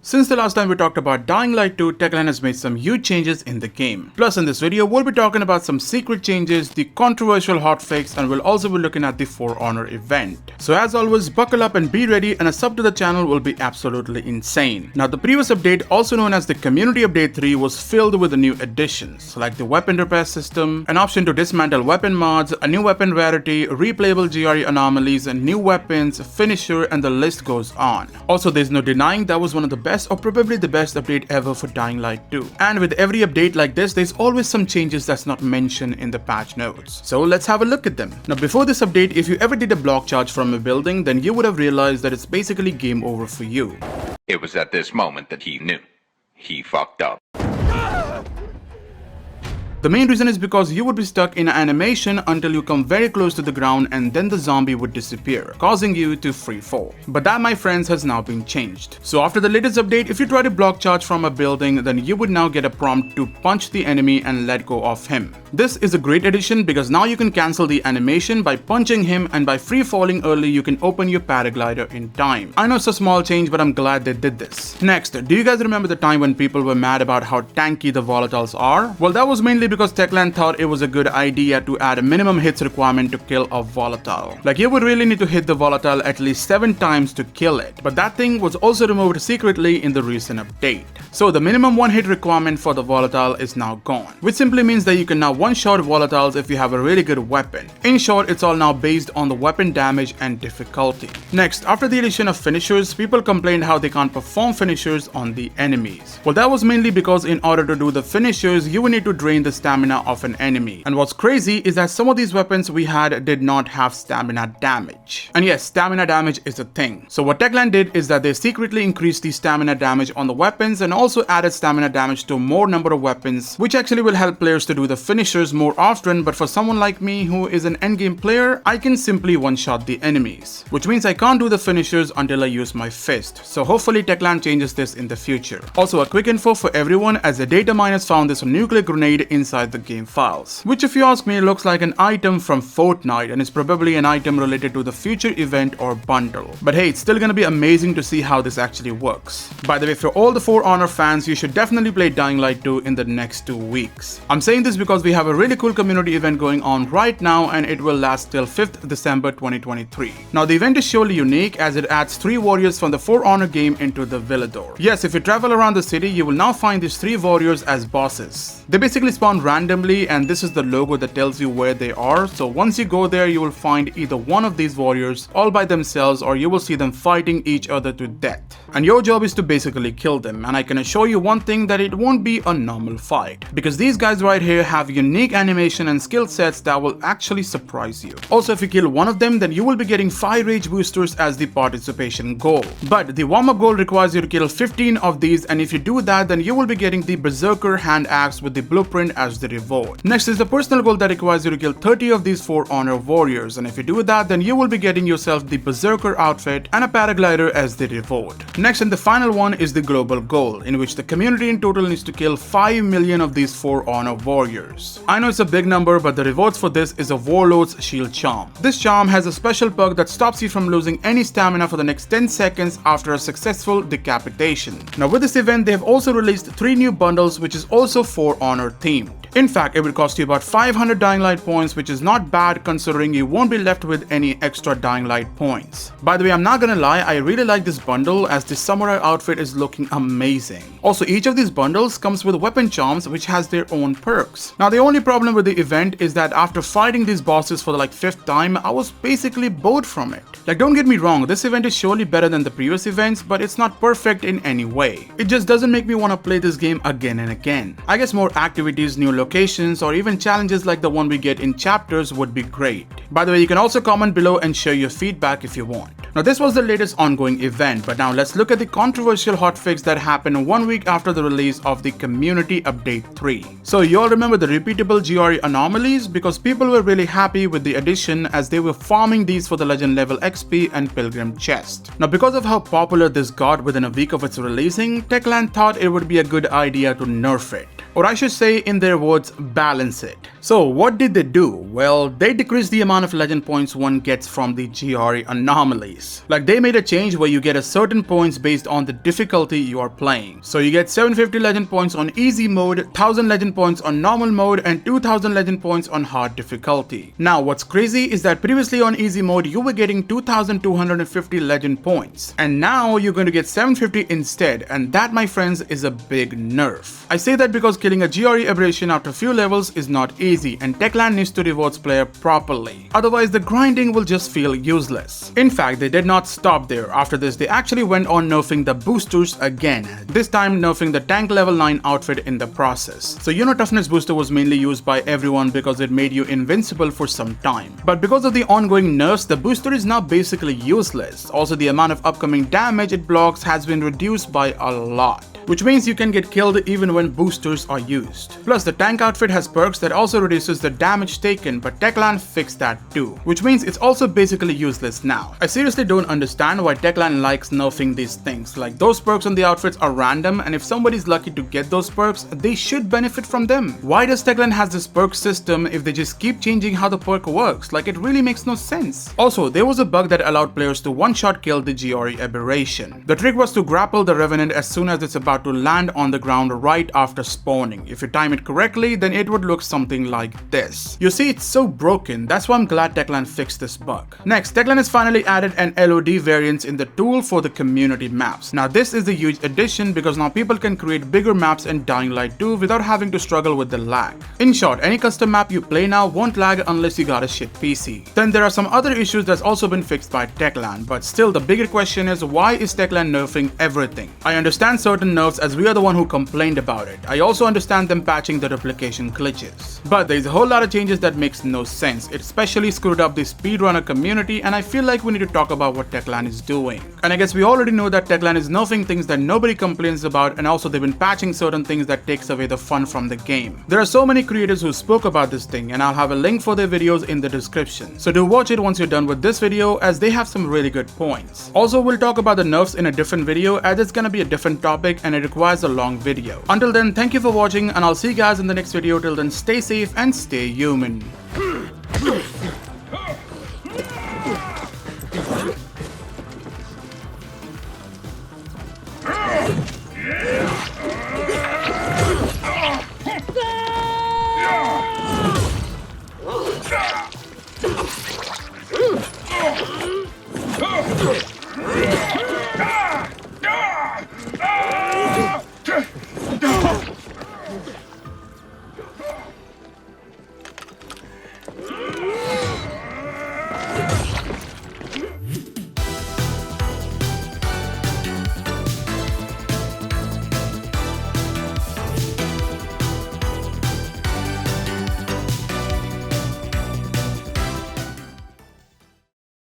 Since the last time we talked about Dying Light 2, Techland has made some huge changes in the game. Plus in this video we'll be talking about some secret changes, the controversial hotfix, and we'll also be looking at the For Honor event. So as always, buckle up and be ready, and a sub to the channel will be absolutely insane. Now the previous update, also known as the Community Update 3, was filled with the new additions like the weapon repair system, an option to dismantle weapon mods, a new weapon rarity, replayable GRE anomalies, and new weapons, finisher, and the list goes on. Also, there's no denying that was one of the best or probably the best update ever for Dying Light 2. And with every update like this, there's always some changes that's not mentioned in the patch notes. So let's have a look at them. Now before this update, if you ever did a block charge from a building, then you would have realized that it's basically game over for you. It was at this moment that he knew. He fucked up. The main reason is because you would be stuck in an animation until you come very close to the ground, and then the zombie would disappear, causing you to free fall. But that, my friends, has now been changed. So after the latest update, if you try to block charge from a building, then you would now get a prompt to punch the enemy and let go of him. This is a great addition because now you can cancel the animation by punching him, and by free falling early you can open your paraglider in time. I know it's a small change, but I'm glad they did this. Next, do you guys remember the time when people were mad about how tanky the volatiles are? Well, that was mainly because Techland thought it was a good idea to add a minimum hits requirement to kill a volatile. Like, you would really need to hit the volatile at least 7 times to kill it. But that thing was also removed secretly in the recent update. So the minimum 1 hit requirement for the volatile is now gone, which simply means that you can now one-shot volatiles if you have a really good weapon. In short, it's all now based on the weapon damage and difficulty. Next, after the addition of finishers, people complained how they can't perform finishers on the enemies. Well, that was mainly because in order to do the finishers, you would need to drain the stamina of an enemy. And what's crazy is that some of these weapons we had did not have stamina damage. And yes, stamina damage is a thing. So what Techland did is that they secretly increased the stamina damage on the weapons and also added stamina damage to more number of weapons, which actually will help players to do the finishers more often. But for someone like me who is an endgame player, I can simply one-shot the enemies, which means I can't do the finishers until I use my fist. So hopefully Techland changes this in the future. Also, a quick info for everyone, as the data miners found this nuclear grenade inside the game files, which if you ask me looks like an item from Fortnite and is probably an item related to the future event or bundle. But hey, it's still gonna be amazing to see how this actually works. By the way, for all the For Honor fans, you should definitely play Dying Light 2 in the next 2 weeks. I'm saying this because we have a really cool community event going on right now, and it will last till 5th December 2023. Now the event is surely unique as it adds 3 warriors from the For Honor game into the Villador. Yes, if you travel around the city, you will now find these 3 warriors as bosses. They basically spawn randomly, and this is the logo that tells you where they are. So once you go there, you will find either one of these warriors all by themselves, or you will see them fighting each other to death. And your job is to basically kill them. And I can assure you one thing, that it won't be a normal fight, because these guys right here have unique animation and skill sets that will actually surprise you. Also, if you kill one of them, then you will be getting 5 rage boosters as the participation goal. But the warm-up goal requires you to kill 15 of these, and if you do that, then you will be getting the Berserker hand axe with the blueprint as the reward. Next is the personal goal that requires you to kill 30 of these For Honor warriors, and if you do that, then you will be getting yourself the Berserker outfit and a paraglider as the reward. Next, and the final one is the global goal, in which the community in total needs to kill 5 million of these For Honor warriors. I know it's a big number, but the rewards for this is a Warlord's Shield Charm. This charm has a special perk that stops you from losing any stamina for the next 10 seconds after a successful decapitation. Now with this event, they have also released 3 new bundles, which is also For Honor themed. In fact, it will cost you about 500 Dying Light points, which is not bad considering you won't be left with any extra Dying Light points. By the way, I'm not gonna lie, I really like this bundle as the samurai outfit is looking amazing. Also, each of these bundles comes with weapon charms which has their own perks. Now the only problem with the event is that after fighting these bosses for the 5th time, I was basically bored from it. Like, don't get me wrong, this event is surely better than the previous events, but it's not perfect in any way. It just doesn't make me want to play this game again and again. I guess more activities, new locations, or even challenges like the one we get in chapters would be great. By the way, you can also comment below and share your feedback if you want. Now this was the latest ongoing event, but now let's look at the controversial hotfix that happened 1 week after the release of the Community Update 3. So you all remember the repeatable GRE anomalies, because people were really happy with the addition as they were farming these for the legend level XP and Pilgrim chest. Now because of how popular this got within a week of its releasing, Techland thought it would be a good idea to nerf it. or I should say in their words, balance it. So what did they do? Well, they decreased the amount of legend points one gets from the GRE anomalies. Like they made a change where you get a certain points based on the difficulty you are playing. So you get 750 legend points on easy mode, 1000 legend points on normal mode, and 2000 legend points on hard difficulty. Now what's crazy is that previously on easy mode you were getting 2250 legend points, and now you're going to get 750 instead, and that, my friends, is a big nerf. I say that because killing a GRE aberration after few levels is not easy, and Techland needs to reward player properly. Otherwise the grinding will just feel useless. In fact, they did not stop there. After this, they actually went on nerfing the boosters again, this time nerfing the tank level 9 outfit in the process. So toughness booster was mainly used by everyone because it made you invincible for some time. But because of the ongoing nerfs, the booster is now basically useless. Also, the amount of upcoming damage it blocks has been reduced by a lot, which means you can get killed even when boosters are used. Plus, the tank outfit has perks that also reduces the damage taken, but Techland fixed that too, which means it's also basically useless now. I seriously don't understand why Techland likes nerfing these things. Like, those perks on the outfits are random, and if somebody's lucky to get those perks, they should benefit from them. Why does Techland has this perk system if they just keep changing how the perk works? Like, it really makes no sense. Also, there was a bug that allowed players to one-shot kill the GRE aberration. The trick was to grapple the Revenant as soon as it's about to land on the ground right after spawning. If you time it correctly, then it would look something like this. You see, it's so broken. That's why I'm glad Techland fixed this bug. Next, Techland has finally added an LOD variance in the tool for the community maps. Now this is a huge addition because now people can create bigger maps in Dying Light 2 without having to struggle with the lag. In short, any custom map you play now won't lag unless you got a shit PC. Then there are some other issues that's also been fixed by Techland, but still the bigger question is, why is Techland nerfing everything? I understand certain nerfs as we are the one who complained about it. I also understand them patching the replication glitches. But there's a whole lot of changes that makes no sense. It especially screwed up the speedrunner community, and I feel like we need to talk about what Techland is doing. And I guess we already know that Techland is nerfing things that nobody complains about, and also they've been patching certain things that takes away the fun from the game. There are so many creators who spoke about this thing, and I'll have a link for their videos in the description. So do watch it once you're done with this video, as they have some really good points. Also, we'll talk about the nerfs in a different video, as it's gonna be a different topic and it requires a long video. Until then, thank you for watching, and I'll see you guys in the next video. Till then, stay safe and stay human.